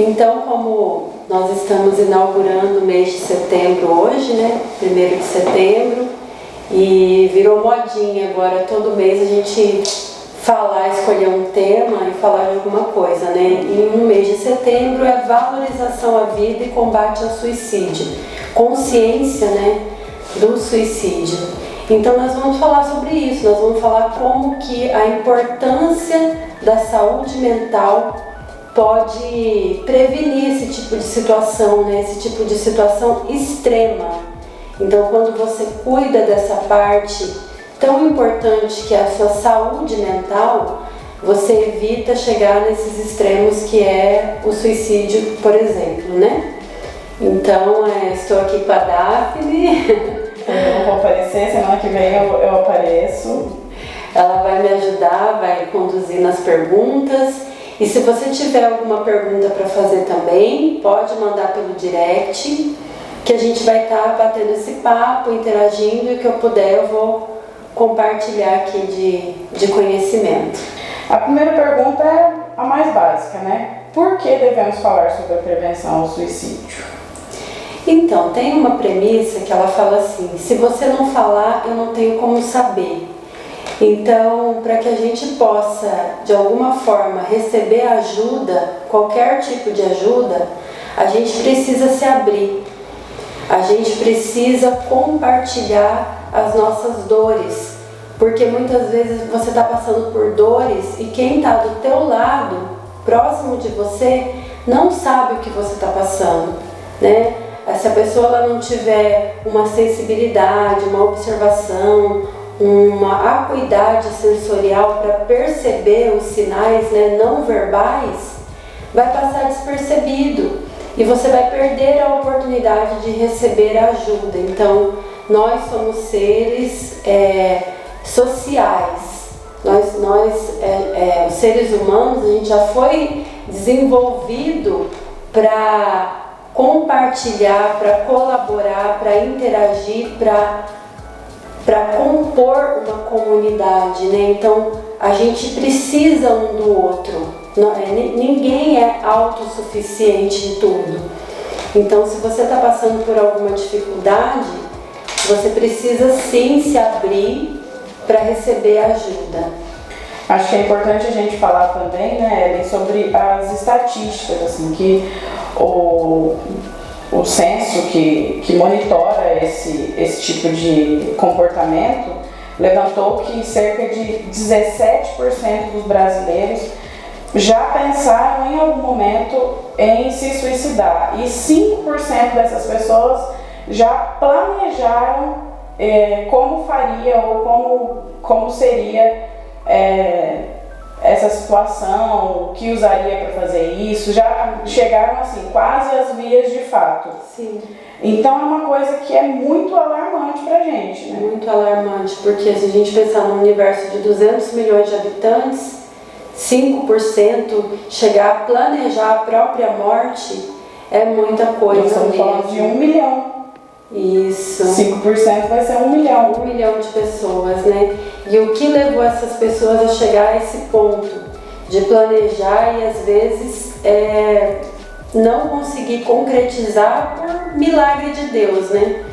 Então, como nós estamos inaugurando o mês de setembro hoje, né? 1º de setembro, e virou modinha agora, todo mês a gente escolher um tema e falar de alguma coisa, né? E no mês de setembro é valorização à vida e combate ao suicídio, consciência, né, do suicídio. Então nós vamos falar sobre isso, nós vamos falar como que a importância da saúde mental pode prevenir esse tipo de situação, né? Esse tipo de situação extrema. Então, quando você cuida dessa parte tão importante que é a sua saúde mental, você evita chegar nesses extremos que é o suicídio, por exemplo, né? Então, estou aqui com a Daphne. Eu não vou aparecer, semana que vem eu apareço. Ela vai me ajudar, vai conduzir nas perguntas. E se você tiver alguma pergunta para fazer também, pode mandar pelo direct, que a gente vai estar batendo esse papo, interagindo, e o que eu puder eu vou compartilhar aqui de conhecimento. A primeira pergunta é a mais básica, né? Por que devemos falar sobre a prevenção ao suicídio? Então, tem uma premissa que ela fala assim: se você não falar, eu não tenho como saber. Então, para que a gente possa, de alguma forma, receber ajuda, qualquer tipo de ajuda, a gente precisa se abrir. A gente precisa compartilhar as nossas dores, porque muitas vezes você está passando por dores e quem está do teu lado, próximo de você, não sabe o que você está passando, né? Se a pessoa ela não tiver uma sensibilidade, uma observação, uma acuidade sensorial para perceber os sinais, né, não verbais, vai passar despercebido. E você vai perder a oportunidade de receber ajuda. Então, nós somos seres sociais. Os seres humanos, a gente já foi desenvolvido para compartilhar, para colaborar, para interagir, para compor uma comunidade, né? Então, a gente precisa um do outro. Ninguém é autossuficiente em tudo. Então, se você está passando por alguma dificuldade, você precisa sim se abrir para receber ajuda. Acho que é importante a gente falar também, né, Ellen, sobre as estatísticas, assim, que o censo que monitora esse tipo de comportamento levantou que cerca de 17% dos brasileiros já pensaram em algum momento em se suicidar e 5% dessas pessoas já planejaram como faria ou como seria essa situação, o que usaria para fazer isso, já chegaram assim, quase às vias de fato. Sim. Então é uma coisa que é muito alarmante pra gente, né? Muito alarmante, porque se a gente pensar num universo de 200 milhões de habitantes, 5% chegar a planejar a própria morte é muita coisa. Nós estamos falando de 1 milhão. Isso. 5% vai ser 1 milhão. 1 milhão de pessoas, né? E o que levou essas pessoas a chegar a esse ponto de planejar e às vezes não conseguir concretizar por milagre de Deus, né?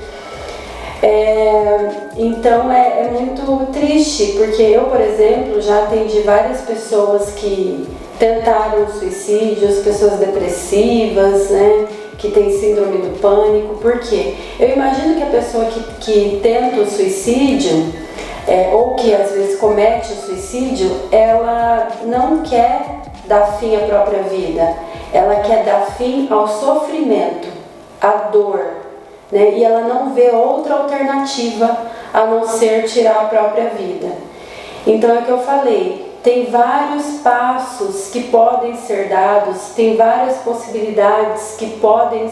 Então é muito triste, porque eu, por exemplo, já atendi várias pessoas que tentaram suicídio, pessoas depressivas, né, que tem síndrome do pânico. Por quê? Eu imagino que a pessoa que tenta o suicídio, ou que às vezes comete o suicídio, ela não quer dar fim à própria vida, ela quer dar fim ao sofrimento, à dor, né? E ela não vê outra alternativa a não ser tirar a própria vida. Então é o que eu falei, tem vários passos que podem ser dados, tem várias possibilidades que podem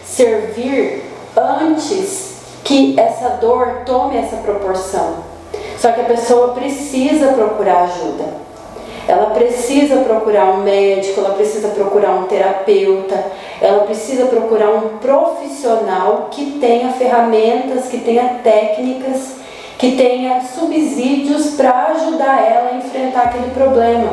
servir antes que essa dor tome essa proporção. Só que a pessoa precisa procurar ajuda. Ela precisa procurar um médico, ela precisa procurar um terapeuta, ela precisa procurar um profissional que tenha ferramentas, que tenha técnicas, que tenha subsídios para ajudar ela a enfrentar aquele problema.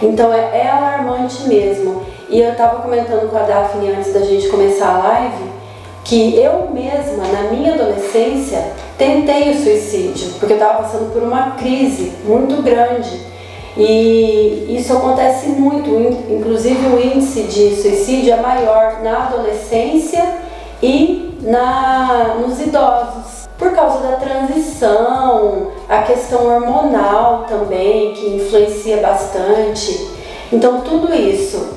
Então é alarmante mesmo. E eu estava comentando com a Daphne antes da gente começar a live que eu mesma, na minha adolescência, tentei o suicídio, porque eu estava passando por uma crise muito grande. E isso acontece muito, inclusive o índice de suicídio é maior na adolescência e nos idosos, por causa da transição, a questão hormonal também, que influencia bastante. Então tudo isso,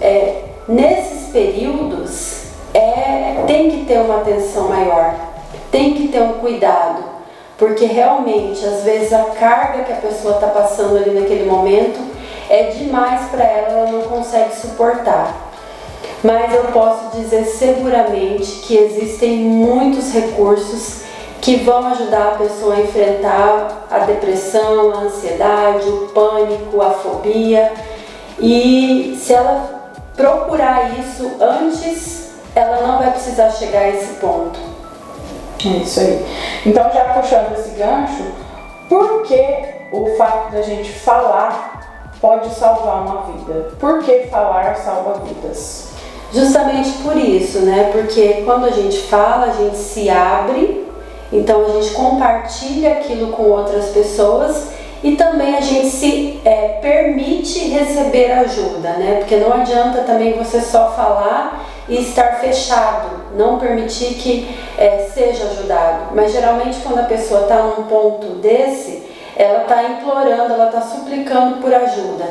nesses períodos, tem que ter uma atenção maior, tem que ter um cuidado, porque realmente, às vezes, a carga que a pessoa está passando ali naquele momento é demais para ela, ela não consegue suportar. Mas eu posso dizer seguramente que existem muitos recursos que vão ajudar a pessoa a enfrentar a depressão, a ansiedade, o pânico, a fobia. E se ela procurar isso antes, ela não vai precisar chegar a esse ponto. É isso aí. Então, já puxando esse gancho, por que o fato da gente falar pode salvar uma vida? Por que falar salva vidas? Justamente por isso, né? Porque quando a gente fala, a gente se abre, então a gente compartilha aquilo com outras pessoas e também a gente se permite receber ajuda, né? Porque não adianta também você só falar e estar fechado, não permitir que seja ajudado. Mas geralmente quando a pessoa está num ponto desse, ela está implorando, ela está suplicando por ajuda.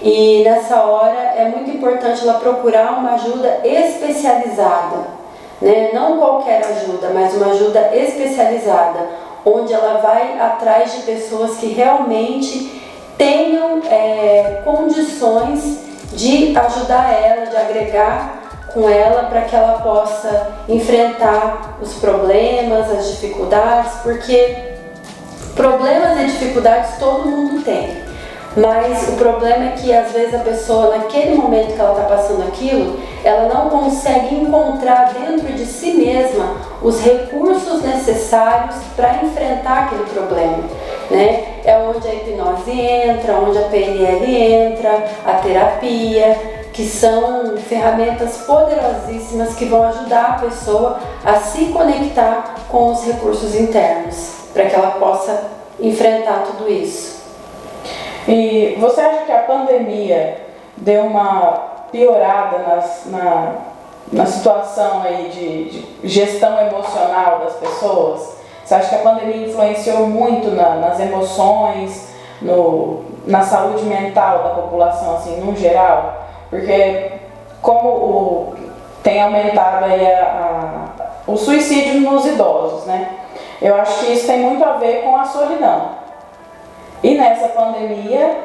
E nessa hora é muito importante ela procurar uma ajuda especializada, né? Não qualquer ajuda, mas uma ajuda especializada, onde ela vai atrás de pessoas que realmente tenham condições de ajudar ela, de agregar com ela para que ela possa enfrentar os problemas, as dificuldades, porque problemas e dificuldades todo mundo tem. Mas o problema é que às vezes a pessoa, naquele momento que ela está passando aquilo, ela não consegue encontrar dentro de si mesma os recursos necessários para enfrentar aquele problema, né? É onde a hipnose entra, onde a PNL entra, a terapia, que são ferramentas poderosíssimas que vão ajudar a pessoa a se conectar com os recursos internos, para que ela possa enfrentar tudo isso. E você acha que a pandemia deu uma piorada na situação aí de gestão emocional das pessoas? Você acha que a pandemia influenciou muito nas emoções, na saúde mental da população, assim, no geral? Porque como tem aumentado aí o suicídio nos idosos, né? Eu acho que isso tem muito a ver com a solidão. E nessa pandemia,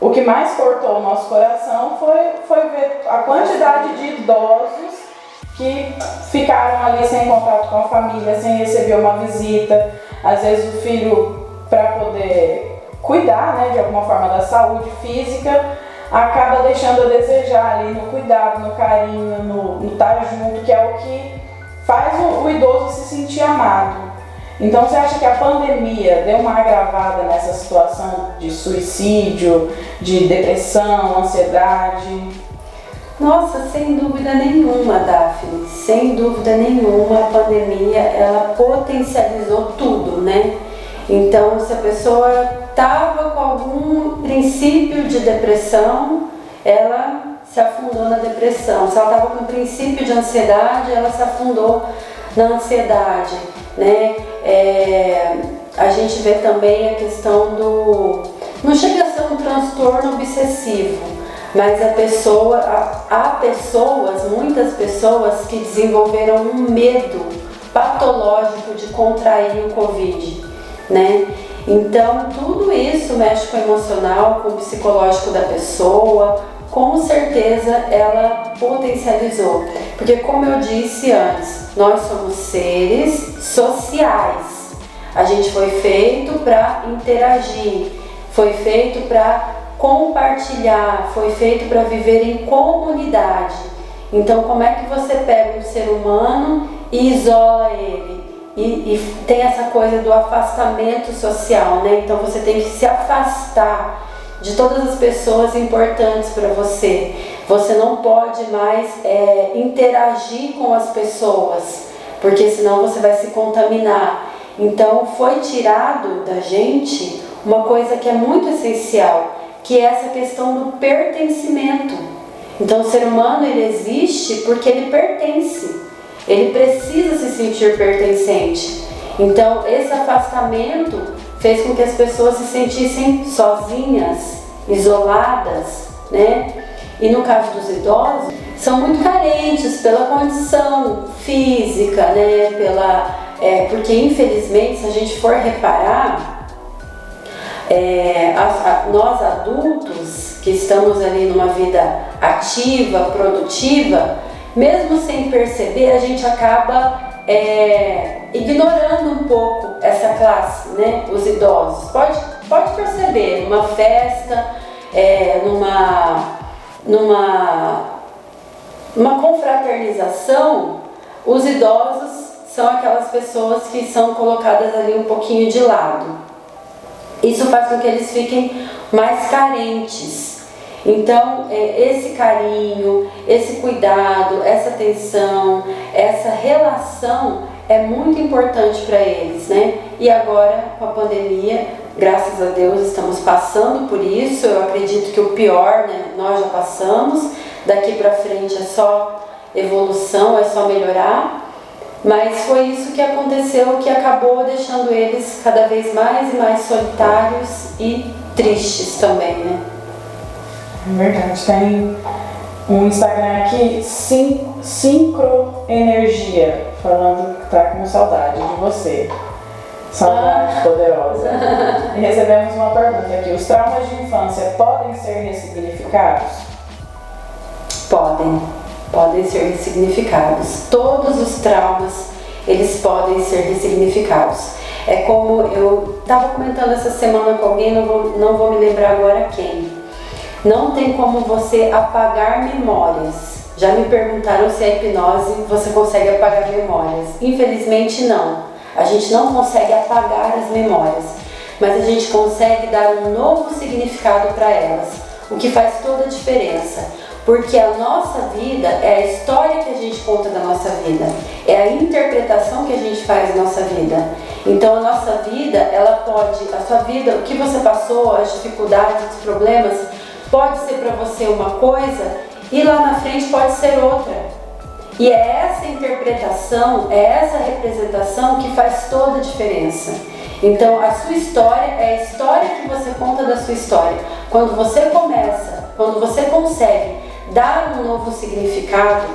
o que mais cortou o nosso coração foi ver a quantidade de idosos que ficaram ali sem contato com a família, sem receber uma visita. Às vezes o filho, para poder cuidar, né, de alguma forma da saúde física, acaba deixando a desejar ali no cuidado, no carinho, no estar junto, que é o que faz o idoso se sentir amado. Então você acha que a pandemia deu uma agravada nessa situação de suicídio, de depressão, ansiedade? Nossa, sem dúvida nenhuma, Daphne, sem dúvida nenhuma, a pandemia, ela potencializou tudo, né? Então, se a pessoa estava com algum princípio de depressão, ela se afundou na depressão. Se ela estava com princípio de ansiedade, ela se afundou na ansiedade, né? A gente vê também a questão não chega a ser um transtorno obsessivo, mas há muitas pessoas que desenvolveram um medo patológico de contrair o Covid, né? Então tudo isso mexe com o emocional, com o psicológico da pessoa, com certeza ela potencializou, porque como eu disse antes, nós somos seres sociais, a gente foi feito para interagir, foi feito para compartilhar, foi feito para viver em comunidade. Então como é que você pega um ser humano e isola ele? E tem essa coisa do afastamento social, né? Então você tem que se afastar de todas as pessoas importantes para você. Você não pode mais interagir com as pessoas, porque senão você vai se contaminar. Então foi tirado da gente uma coisa que é muito essencial, que é essa questão do pertencimento. Então o ser humano ele existe porque ele pertence, ele precisa se sentir pertencente. Então esse afastamento fez com que as pessoas se sentissem sozinhas, isoladas, né? E no caso dos idosos, são muito carentes pela condição física, né? Porque infelizmente, se a gente for reparar, nós adultos que estamos ali numa vida ativa, produtiva, mesmo sem perceber, a gente acaba ignorando um pouco essa classe, né? Os idosos. Pode perceber, numa festa, numa confraternização, os idosos são aquelas pessoas que são colocadas ali um pouquinho de lado. Isso faz com que eles fiquem mais carentes. Então, esse carinho, esse cuidado, essa atenção, essa relação é muito importante para eles, né? E agora, com a pandemia, graças a Deus, estamos passando por isso. Eu acredito que o pior, né, nós já passamos. Daqui para frente é só evolução, é só melhorar. Mas foi isso que aconteceu, que acabou deixando eles cada vez mais e mais solitários e tristes também, né? É verdade. Tem um Instagram aqui, Sincroenergia, falando que tá com saudade de você. Saudade poderosa. E recebemos uma pergunta aqui. Os traumas de infância podem ser ressignificados? Podem ser ressignificados. Todos os traumas, eles podem ser ressignificados. É como eu estava comentando essa semana com alguém, não vou me lembrar agora quem. Não tem como você apagar memórias. Já me perguntaram se a hipnose você consegue apagar memórias. Infelizmente não. A gente não consegue apagar as memórias, mas a gente consegue dar um novo significado para elas, o que faz toda a diferença. Porque a nossa vida é a história que a gente conta da nossa vida, é a interpretação que a gente faz da nossa vida. Então a nossa vida, a sua vida, o que você passou, as dificuldades, os problemas, pode ser para você uma coisa e lá na frente pode ser outra. E é essa interpretação, é essa representação que faz toda a diferença. Então a sua história é a história que você conta da sua história. Quando você consegue dar um novo significado,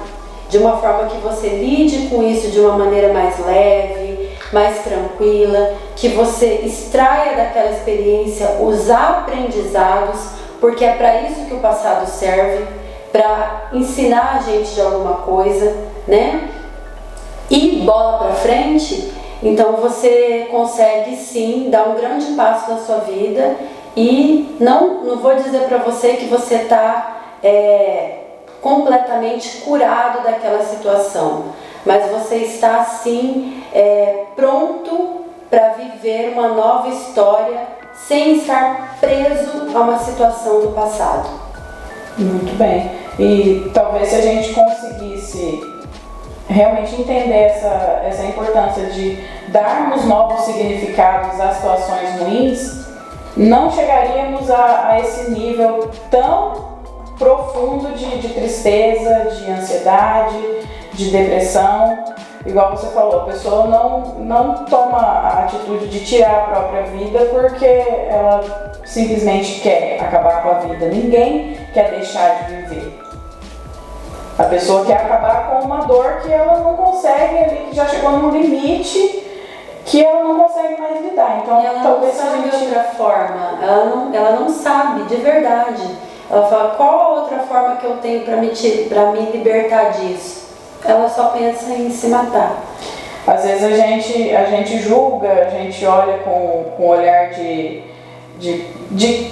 de uma forma que você lide com isso de uma maneira mais leve, mais tranquila, que você extraia daquela experiência os aprendizados, porque é para isso que o passado serve, para ensinar a gente de alguma coisa, né? E bola para frente, então você consegue sim dar um grande passo na sua vida e não vou dizer para você que você está completamente curado daquela situação, mas você está sim pronto para viver uma nova história sem estar preso a uma situação do passado. Muito bem. E talvez se a gente conseguisse realmente entender essa importância de darmos novos significados às situações ruins, não chegaríamos a esse nível tão profundo de tristeza, de ansiedade, de depressão. Igual você falou, a pessoa não toma a atitude de tirar a própria vida porque ela simplesmente quer acabar com a vida. Ninguém quer deixar de viver. A pessoa quer acabar com uma dor que ela não consegue, ali, que já chegou num limite que ela não consegue mais lidar. Então, ela talvez não sabe de outra forma. Ela não sabe de verdade. Ela fala, qual a outra forma que eu tenho para me libertar disso? Ela só pensa em se matar. Às vezes a gente julga, a gente olha com o olhar de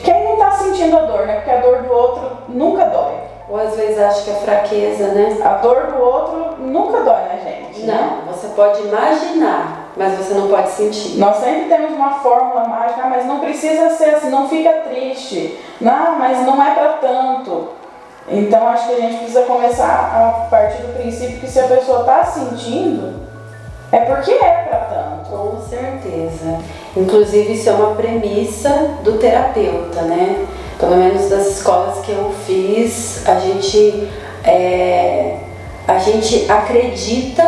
quem não está sentindo a dor, né? Porque a dor do outro nunca dói. Ou às vezes acha que é fraqueza, né? A dor do outro nunca dói na gente. Não, né? você pode imaginar, mas você não pode sentir. Nós sempre temos uma fórmula mágica, mas não precisa ser assim, não fica triste. Não, mas não é para tanto. Então acho que a gente precisa começar a partir do princípio que se a pessoa está sentindo, é porque é para tanto. Com certeza. Inclusive isso é uma premissa do terapeuta, né? Pelo menos das escolas que eu fiz, a gente acredita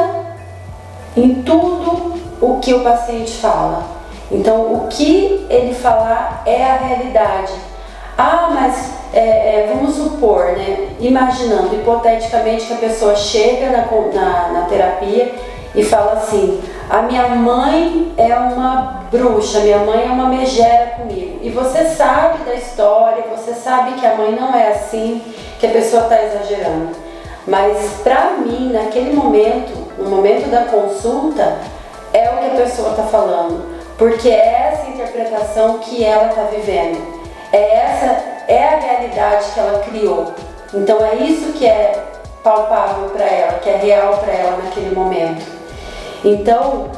em tudo o que o paciente fala. Então o que ele falar é a realidade. Ah, mas vamos supor, né? Imaginando hipoteticamente que a pessoa chega na terapia e fala assim: a minha mãe é uma bruxa, minha mãe é uma megera comigo. E você sabe da história, você sabe que a mãe não é assim, que a pessoa está exagerando. Mas para mim, naquele momento, no momento da consulta, é o que a pessoa está falando. Porque é essa interpretação que ela está vivendo. É a realidade que ela criou. Então é isso que é palpável para ela, que é real para ela naquele momento. Então,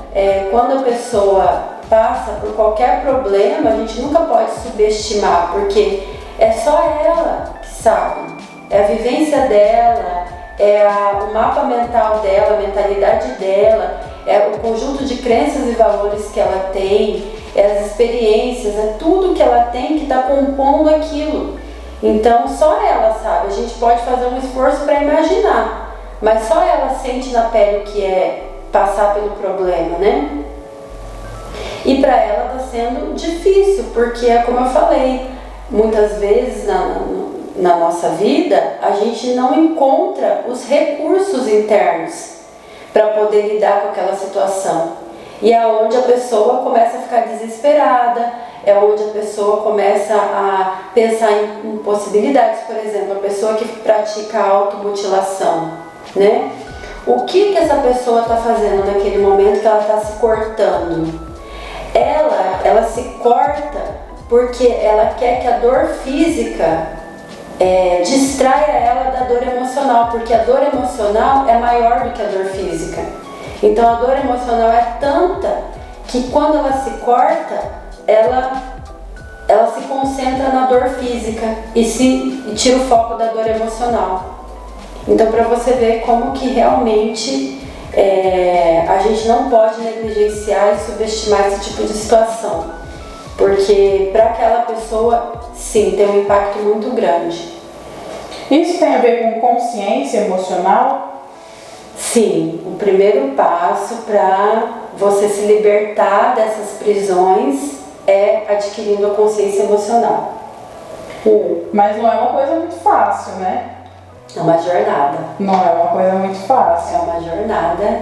quando a pessoa passa por qualquer problema, a gente nunca pode subestimar, porque é só ela que sabe, é a vivência dela, o mapa mental dela, a mentalidade dela, é o conjunto de crenças e valores que ela tem, as experiências, é tudo que ela tem que está compondo aquilo. Então, só ela sabe, a gente pode fazer um esforço para imaginar, mas só ela sente na pele o que é passar pelo problema, né? E para ela está sendo difícil, porque é como eu falei, muitas vezes na nossa vida a gente não encontra os recursos internos para poder lidar com aquela situação. E é onde a pessoa começa a ficar desesperada, é onde a pessoa começa a pensar em possibilidades. Por exemplo, a pessoa que pratica automutilação, né? O que essa pessoa está fazendo naquele momento que ela está se cortando? Ela se corta porque ela quer que a dor física distraia ela da dor emocional, porque a dor emocional é maior do que a dor física. Então a dor emocional é tanta que quando ela se corta, ela se concentra na dor física e tira o foco da dor emocional. Então, para você ver como que realmente a gente não pode negligenciar e subestimar esse tipo de situação, porque para aquela pessoa, sim, tem um impacto muito grande. Isso tem a ver com consciência emocional? Sim, o primeiro passo para você se libertar dessas prisões é adquirindo a consciência emocional. Mas não é uma coisa muito fácil, né? É uma jornada. Não é uma coisa muito fácil. É uma jornada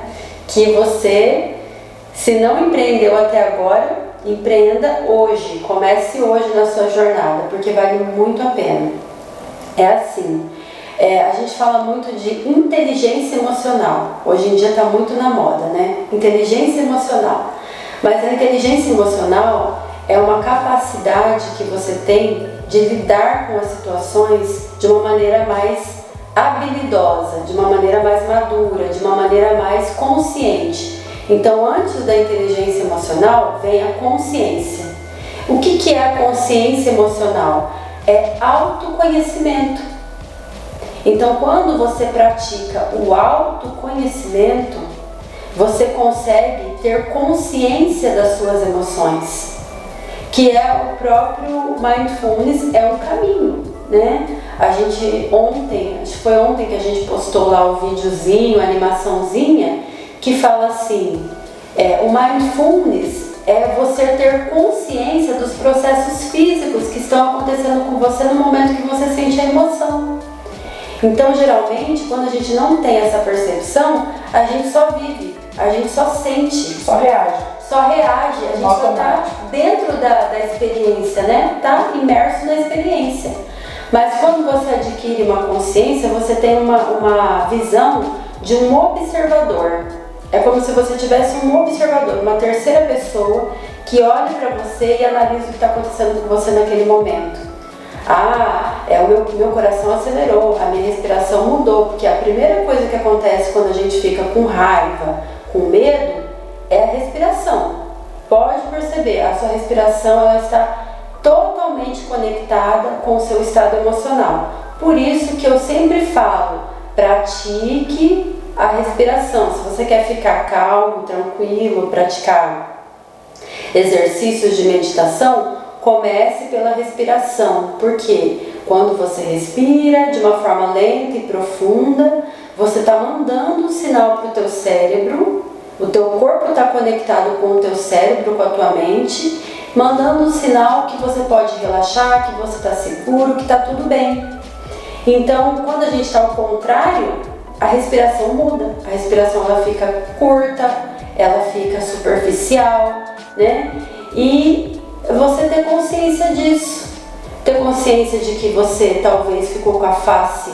que você, se não empreendeu até agora, empreenda hoje. Comece hoje na sua jornada, porque vale muito a pena. É assim, a gente fala muito de inteligência emocional. Hoje em dia está muito na moda, né? Inteligência emocional. Mas a inteligência emocional é uma capacidade que você tem de lidar com as situações de uma maneira mais habilidosa, de uma maneira mais madura, de uma maneira mais consciente. Então, antes da inteligência emocional, vem a consciência. O que é a consciência emocional? É autoconhecimento. Então, quando você pratica o autoconhecimento, você consegue ter consciência das suas emoções, que é o próprio Mindfulness, é um caminho, né? Acho que foi ontem que a gente postou lá o videozinho, a animaçãozinha, que fala assim, o Mindfulness é você ter consciência dos processos físicos que estão acontecendo com você no momento que você sente a emoção. Então, geralmente, quando a gente não tem essa percepção, a gente só vive, a gente só sente. Só reage. A gente só está dentro da experiência, né? Está imerso na experiência. Mas quando você adquire uma consciência, você tem uma visão de um observador. É como se você tivesse um observador, uma terceira pessoa que olha para você e analisa o que está acontecendo com você naquele momento. O meu coração acelerou, a minha respiração mudou, porque a primeira coisa que acontece quando a gente fica com raiva, com medo, é a respiração. Pode perceber, a sua respiração ela está totalmente conectada com o seu estado emocional. Por isso que eu sempre falo, pratique a respiração. Se você quer ficar calmo, tranquilo, praticar exercícios de meditação, comece pela respiração, porque quando você respira de uma forma lenta e profunda, você está mandando um sinal para o teu cérebro, o teu corpo está conectado com o teu cérebro, com a tua mente, mandando um sinal que você pode relaxar, que você está seguro, que está tudo bem. Então, quando a gente está ao contrário, a respiração muda, a respiração ela fica curta, ela fica superficial, né? E você ter consciência disso, ter consciência de que você talvez ficou com a face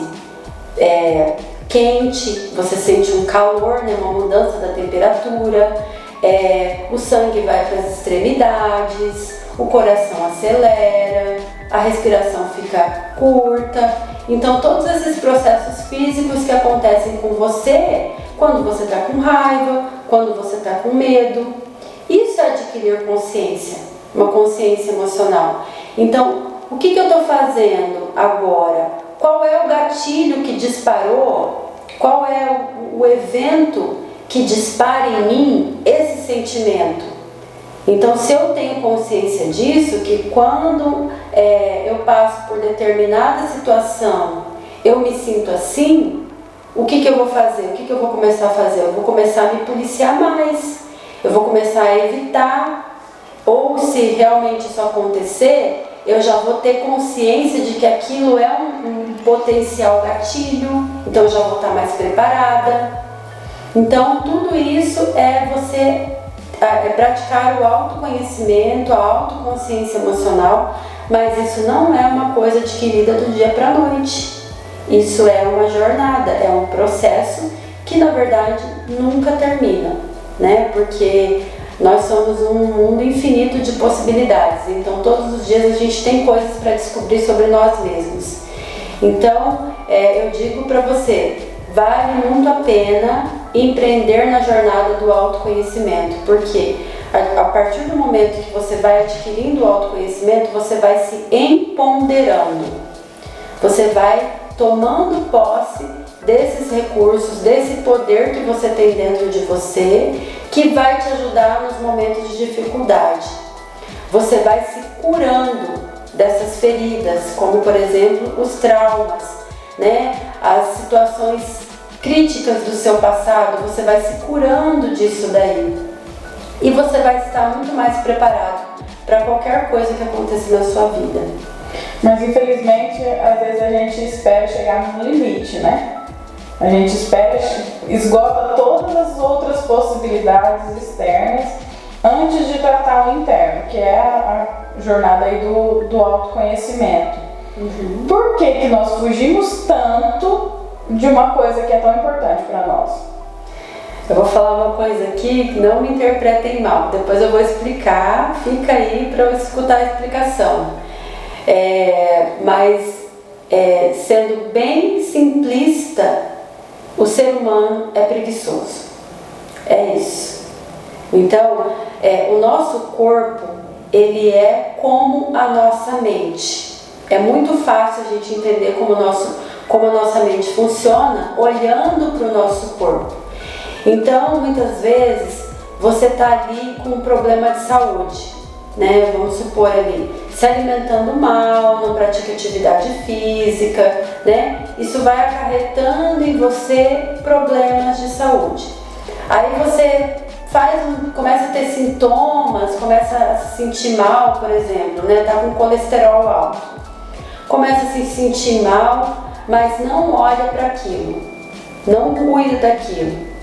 quente, você sente um calor, né? Uma mudança da temperatura, o sangue vai para as extremidades, o coração acelera, a respiração fica curta. Então todos esses processos físicos que acontecem com você quando você está com raiva, quando você está com medo, isso é adquirir consciência, uma consciência emocional. Então, o que eu estou fazendo agora? Qual é o gatilho que disparou? Qual é o evento que dispara em mim esse sentimento? Então, se eu tenho consciência disso, que quando eu passo por determinada situação, eu me sinto assim, o que eu vou fazer? O que eu vou começar a fazer? Eu vou começar a me policiar mais, eu vou começar a evitar, ou se realmente isso acontecer, eu já vou ter consciência de que aquilo é um potencial gatilho, então eu já vou estar mais preparada. Então, tudo isso é você praticar o autoconhecimento, a autoconsciência emocional, mas isso não é uma coisa adquirida do dia para a noite. Isso é uma jornada, é um processo que na verdade nunca termina, né? Porque nós somos um mundo infinito de possibilidades, então todos os dias a gente tem coisas para descobrir sobre nós mesmos. Então, eu digo para você, vale muito a pena empreender na jornada do autoconhecimento, porque a partir do momento que você vai adquirindo o autoconhecimento, você vai se empoderando, você vai tomando posse desses recursos, desse poder que você tem dentro de você, que vai te ajudar nos momentos de dificuldade. Você vai se curando dessas feridas, como por exemplo os traumas, né? As situações críticas do seu passado, você vai se curando disso daí. E você vai estar muito mais preparado para qualquer coisa que aconteça na sua vida. Mas infelizmente, às vezes a gente espera chegar no limite, né? A gente espera, esgota todas as outras possibilidades externas antes de tratar o interno, que é a jornada aí do autoconhecimento. Uhum. Por que nós fugimos tanto de uma coisa que é tão importante para nós? Eu vou falar uma coisa aqui, não me interpretem mal, depois eu vou explicar, fica aí para eu escutar a explicação. Sendo bem simplista, o ser humano é preguiçoso. É isso. Então, o nosso corpo, ele é como a nossa mente. É muito fácil a gente entender como a nossa mente funciona olhando para o nosso corpo. Então, muitas vezes, você está ali com um problema de saúde, né? Vamos supor ali, se alimentando mal, não pratica atividade física, né? Isso vai acarretando em você problemas de saúde. Aí você começa a ter sintomas, começa a se sentir mal, por exemplo, né? Tá com colesterol alto. Começa a se sentir mal, mas não olha para aquilo, não cuida daquilo.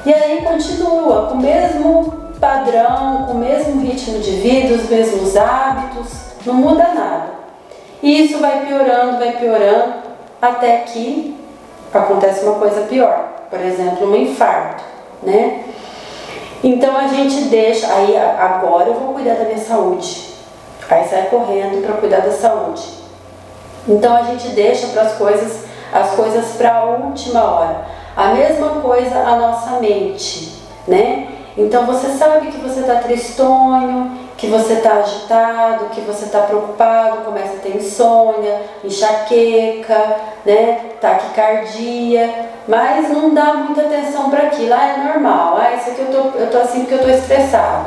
E aí continua com o mesmo padrão, com o mesmo ritmo de vida, os mesmos hábitos, não muda nada. E isso vai piorando, até que acontece uma coisa pior, por exemplo, um infarto, né? Então a gente deixa, aí agora eu vou cuidar da minha saúde, aí sai correndo para cuidar da saúde. Então a gente deixa as coisas para a última hora. A mesma coisa a nossa mente, né? Então você sabe que você está tristonho, que você está agitado, que você está preocupado, começa a ter insônia, enxaqueca, né? Taquicardia, mas não dá muita atenção para aquilo. Ah, é normal. Ah, isso aqui eu tô assim porque eu tô estressado.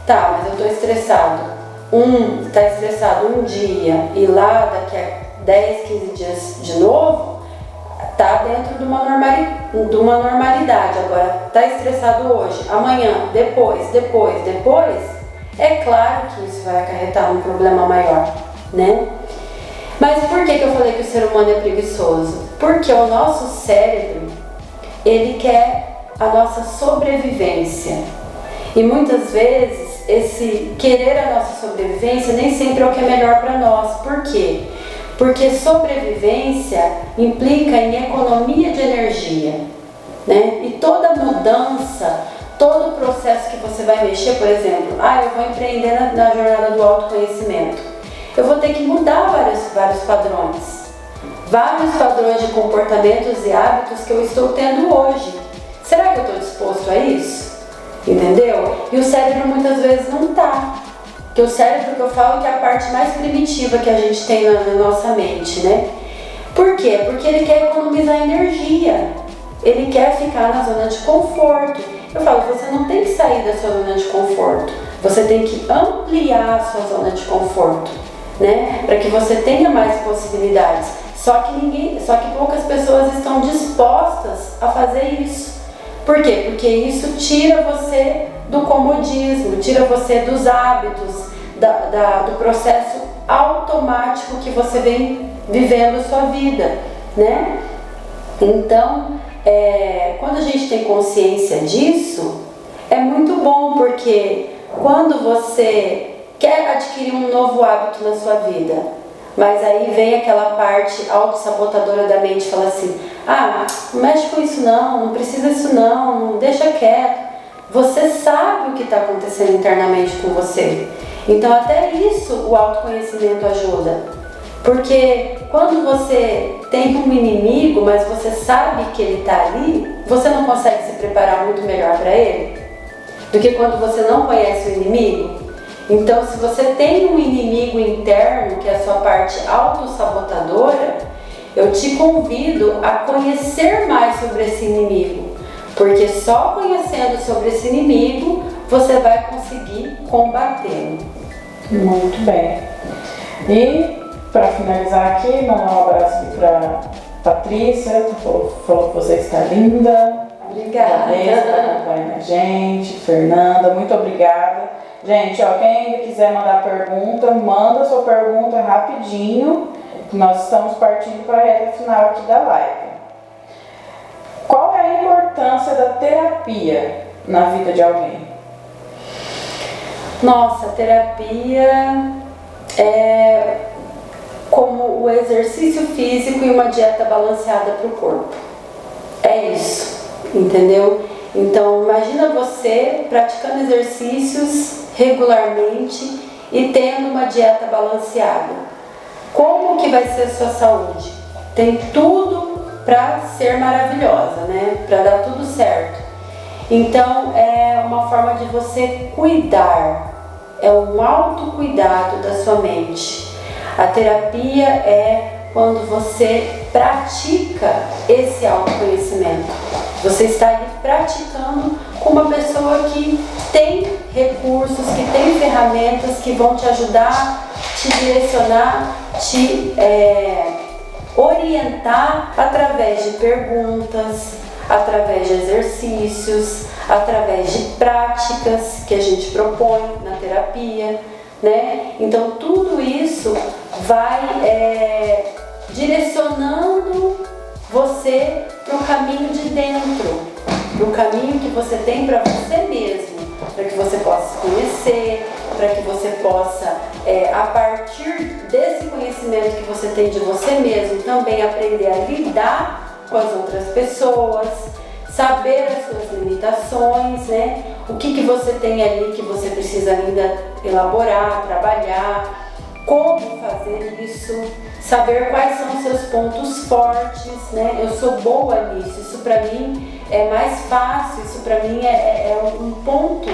Tá, mas eu tô estressado. Tá estressado um dia e lá daqui a 10, 15 dias de novo, tá dentro de uma normalidade. Agora, tá estressado hoje, amanhã, depois, é claro que isso vai acarretar um problema maior, né? Mas por que eu falei que o ser humano é preguiçoso? Porque o nosso cérebro, ele quer a nossa sobrevivência. E muitas vezes, esse querer a nossa sobrevivência nem sempre é o que é melhor para nós. Por quê? Porque sobrevivência implica em economia de energia, né? E toda mudança, todo o processo que você vai mexer, por exemplo, eu vou empreender na jornada do autoconhecimento. Eu vou ter que mudar vários padrões de comportamentos e hábitos que eu estou tendo hoje. Será que eu estou disposto a isso? Entendeu? E o cérebro muitas vezes não está. Porque o cérebro que eu falo que é a parte mais primitiva que a gente tem na nossa mente, né? Por quê? Porque ele quer economizar energia. Ele quer ficar na zona de conforto. Eu falo, você não tem que sair da sua zona de conforto. Você tem que ampliar a sua zona de conforto, né? Para que você tenha mais possibilidades. Só que poucas pessoas estão dispostas a fazer isso. Por quê? Porque isso tira você do comodismo, tira você dos hábitos, do processo automático que você vem vivendo a sua vida, né? Então, quando a gente tem consciência disso, é muito bom, porque quando você quer adquirir um novo hábito na sua vida, mas aí vem aquela parte autossabotadora da mente e fala assim, não mexe com isso não precisa disso não deixa quieto. Você sabe o que está acontecendo internamente com você. Então até isso o autoconhecimento ajuda. Porque quando você tem um inimigo, mas você sabe que ele está ali, você não consegue se preparar muito melhor para ele do que quando você não conhece o inimigo. Então, se você tem um inimigo interno, que é a sua parte autossabotadora, eu te convido a conhecer mais sobre esse inimigo. Porque só conhecendo sobre esse inimigo, você vai conseguir combatê-lo. Muito bem. E, para finalizar aqui, mandar um abraço aqui para Patrícia, que falou que você está linda. Obrigada. Vanessa, que acompanha a gente. Fernanda, muito obrigada. Gente, quem ainda quiser mandar pergunta, manda sua pergunta rapidinho, que nós estamos partindo para a reta final aqui da live. Qual é a importância da terapia na vida de alguém? Nossa, a terapia é como o exercício físico e uma dieta balanceada para o corpo. É isso, entendeu? Então, imagina você praticando exercícios regularmente e tendo uma dieta balanceada. Como que vai ser a sua saúde? Tem tudo para ser maravilhosa, né? Para dar tudo certo. Então, é uma forma de você cuidar, é um autocuidado da sua mente. A terapia é quando você pratica esse autoconhecimento. Você está ali praticando com uma pessoa que tem recursos, que tem ferramentas que vão te ajudar, te direcionar, te orientar através de perguntas, através de exercícios, através de práticas que a gente propõe na terapia, né? Então tudo isso vai direcionando você para o caminho de dentro, para o caminho que você tem para você mesmo, para que você possa se conhecer, para que você possa, a partir desse conhecimento que você tem de você mesmo, também aprender a lidar com as outras pessoas, saber as suas limitações, né? O que você tem ali que você precisa ainda elaborar, trabalhar, como fazer isso, saber quais são os seus pontos fortes, né? Eu sou boa nisso, isso para mim é mais fácil, isso para mim é um ponto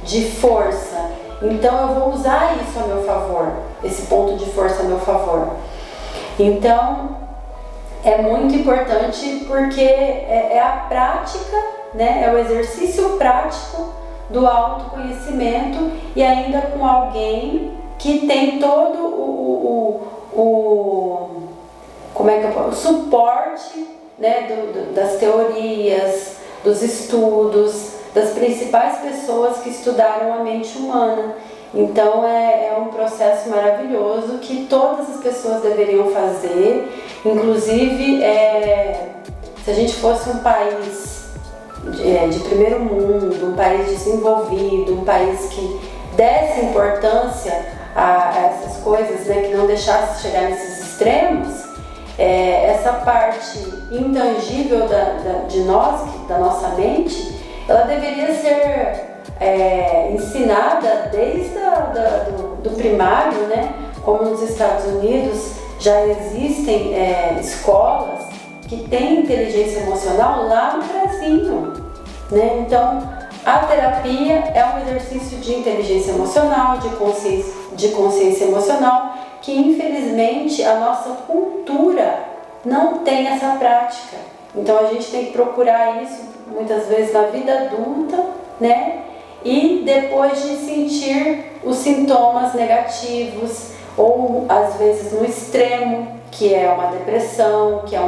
de força. Então eu vou usar isso a meu favor, esse ponto de força a meu favor. Então, é muito importante porque é a prática, né? É o exercício prático do autoconhecimento e ainda com alguém que tem todo o suporte, né? Das teorias, dos estudos, das principais pessoas que estudaram a mente humana. Então é um processo maravilhoso que todas as pessoas deveriam fazer. Inclusive, se a gente fosse um país de primeiro mundo, um país desenvolvido, um país que desse importância a essas coisas, né, que não deixasse chegar nesses extremos, essa parte intangível de nós, da nossa mente, ela deveria ser ensinada desde do primário, né? Como nos Estados Unidos já existem escolas que têm inteligência emocional lá no Brasil, né? Então a terapia é um exercício de inteligência emocional, de consciência emocional, que infelizmente a nossa cultura não tem essa prática. Então a gente tem que procurar isso muitas vezes na vida adulta, né? E depois de sentir os sintomas negativos, ou às vezes no extremo, que é uma depressão, que é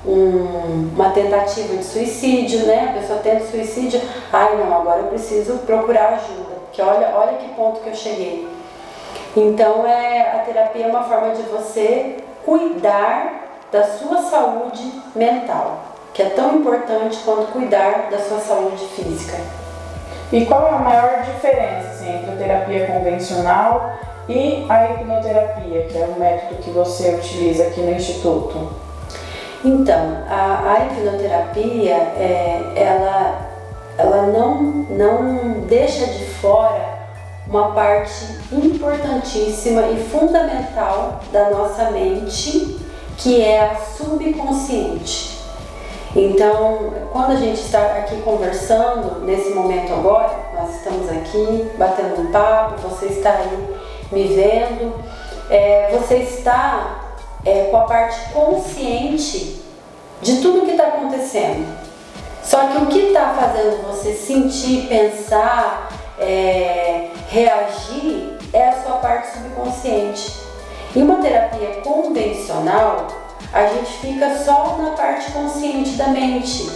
uma tentativa de suicídio, né? A pessoa tenta suicídio, não, agora eu preciso procurar ajuda, porque olha que ponto que eu cheguei. Então a terapia é uma forma de você cuidar da sua saúde mental, que é tão importante quanto cuidar da sua saúde física. E qual é a maior diferença assim, entre a terapia convencional e a hipnoterapia, que é o método que você utiliza aqui no Instituto? Então, a hipnoterapia, ela não deixa de fora uma parte importantíssima e fundamental da nossa mente, que é a subconsciente. Então, quando a gente está aqui conversando, nesse momento agora, nós estamos aqui batendo um papo, você está aí me vendo, você está com a parte consciente de tudo que está acontecendo. Só que o que está fazendo você sentir, pensar, reagir é a sua parte subconsciente. Em uma terapia convencional, a gente fica só na parte consciente da mente.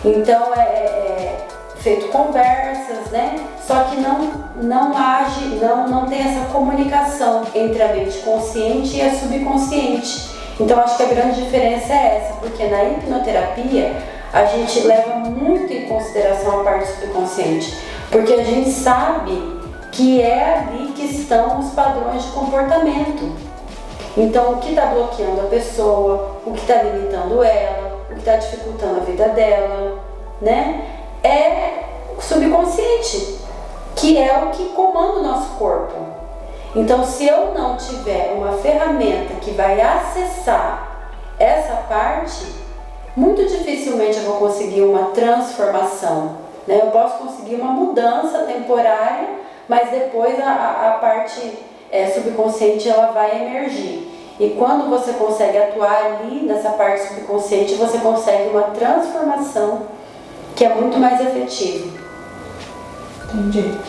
Então é feito conversas, né? Só que não age, não tem essa comunicação entre a mente consciente e a subconsciente. Então acho que a grande diferença é essa, porque na hipnoterapia a gente leva muito em consideração a parte subconsciente, porque a gente sabe que é ali que estão os padrões de comportamento. Então, o que está bloqueando a pessoa, o que está limitando ela, o que está dificultando a vida dela, né? É o subconsciente, que é o que comanda o nosso corpo. Então, se eu não tiver uma ferramenta que vai acessar essa parte, muito dificilmente eu vou conseguir uma transformação, né? Eu posso conseguir uma mudança temporária, mas depois a parte subconsciente ela vai emergir. E quando você consegue atuar ali nessa parte subconsciente, você consegue uma transformação que é muito mais efetiva. Entendi.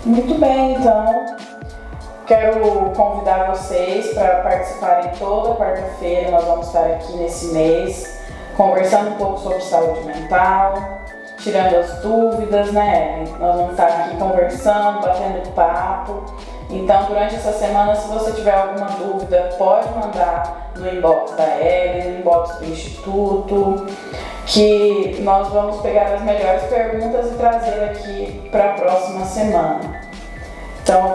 Muito bem, então quero convidar vocês para participarem toda quarta-feira. Nós vamos estar aqui nesse mês conversando um pouco sobre saúde mental, tirando as dúvidas, né, Ellen? Nós vamos estar aqui conversando, batendo papo. Então, durante essa semana, se você tiver alguma dúvida, pode mandar no inbox da Ellen, no inbox do Instituto, que nós vamos pegar as melhores perguntas e trazer aqui para a próxima semana. Então,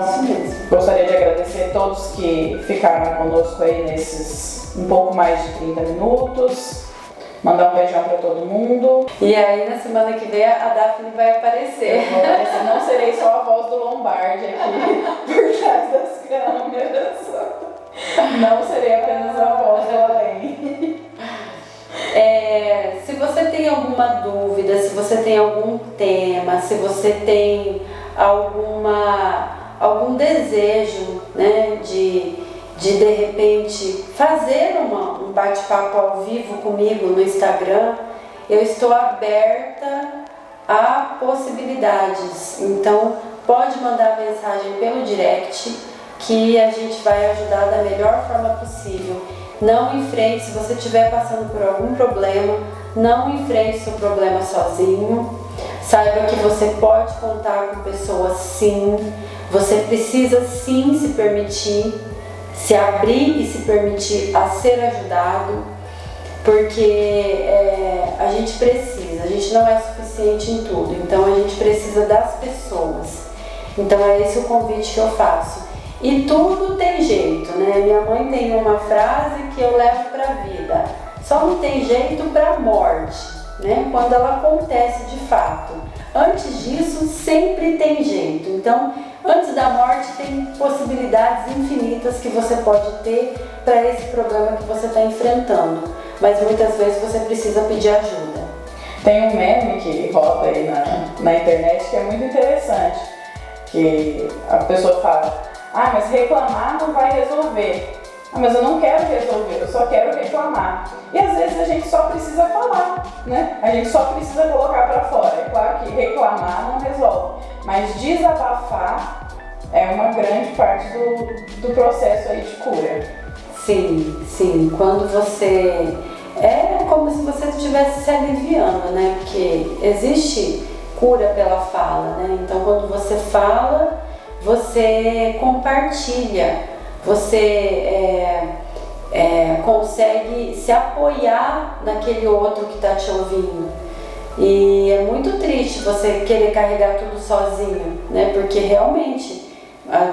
gostaria de agradecer a todos que ficaram conosco aí nesses um pouco mais de 30 minutos. Mandar um beijão pra todo mundo. E aí na semana que vem a Daphne vai aparecer. Eu vou aparecer. Não serei só a voz do Lombardi aqui por trás das câmeras. Não serei apenas a voz do Além. Se você tem alguma dúvida, se você tem algum tema, se você tem algum desejo, né, de de repente fazer um bate-papo ao vivo comigo no Instagram, eu estou aberta a possibilidades. Então pode mandar mensagem pelo direct que a gente vai ajudar da melhor forma possível. Não enfrente, se você estiver passando por algum problema, não enfrente seu problema sozinho. Saiba que você pode contar com pessoas sim, você precisa sim se permitir, se abrir e se permitir a ser ajudado, porque a gente precisa, a gente não é suficiente em tudo, então a gente precisa das pessoas. Então é esse o convite que eu faço. E tudo tem jeito, né? Minha mãe tem uma frase que eu levo para a vida: só não tem jeito para a morte, né? Quando ela acontece de fato. Antes disso, sempre tem jeito. Então, antes da morte, tem possibilidades infinitas que você pode ter para esse problema que você está enfrentando. Mas muitas vezes você precisa pedir ajuda. Tem um meme que roda aí na internet que é muito interessante, que a pessoa fala: ah, mas reclamar não vai resolver. Ah, mas eu não quero resolver, eu só quero reclamar. E às vezes a gente só precisa falar, né? A gente só precisa colocar para fora. É claro que reclamar não resolve, mas desabafar é uma grande parte do processo aí de cura. Sim, sim. Quando você... é como se você estivesse se aliviando, né? Porque existe cura pela fala, né? Então quando você fala, você compartilha, você consegue se apoiar naquele outro que está te ouvindo. E é muito triste você querer carregar tudo sozinho, né? Porque realmente,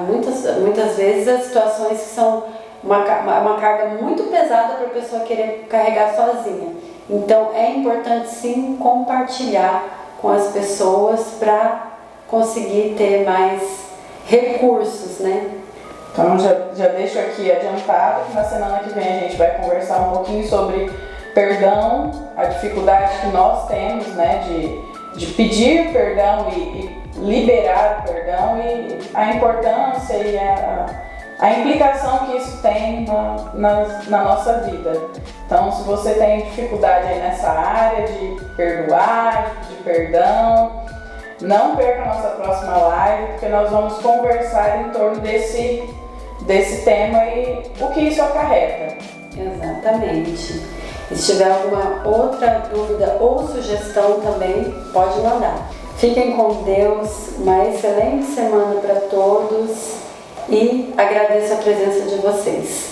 muitas vezes as situações que são uma carga muito pesada para a pessoa querer carregar sozinha. Então é importante sim compartilhar com as pessoas para conseguir ter mais recursos, né? Então já deixo aqui adiantado que na semana que vem a gente vai conversar um pouquinho sobre perdão, a dificuldade que nós temos, né, de pedir perdão e liberar o perdão, e a importância e a implicação que isso tem na nossa vida. Então, se você tem dificuldade aí nessa área de perdoar, de pedir perdão, não perca a nossa próxima live, porque nós vamos conversar em torno desse tema e o que isso acarreta. Exatamente. E se tiver alguma outra dúvida ou sugestão também, pode mandar. Fiquem com Deus, uma excelente semana para todos e agradeço a presença de vocês.